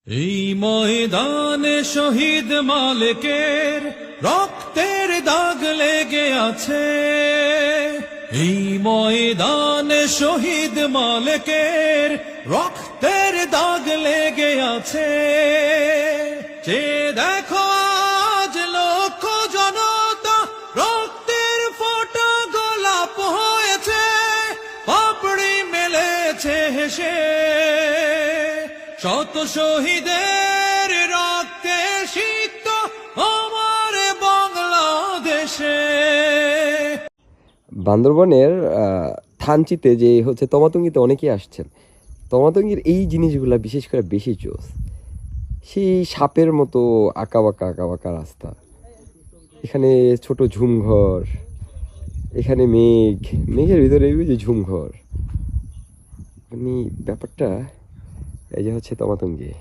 এই ময়দানে শহীদ মালিকের রক্তের দাগ লেগে আছে। এই ময়দানে শহীদ মালিকের রক্তের দাগ লেগে আছে। যে দেখো আজ লক্ষ জনতা রক্তের ফোঁটা গোলাপ হয়েছে, পাপড়ি মেলেছে হেসে। শত শহীদের রক্তে সিক্ত আমার বাংলাদেশে। বান্দরবনের থানচিতে যে হচ্ছে তমাতঙ্গিতে অনেকেই আসছেন। তমাতঙ্গির এই জিনিসগুলা বিশেষ করে বেশি জোস। সেই সাপের মতো আঁকাবাঁকা রাস্তা, এখানে ছোট ঝুমঘর, এখানে মেঘের ভিতরে ওই যে ঝুমঘর, মানে ব্যাপারটা এই যে হচ্ছে তমাতঙ্গি।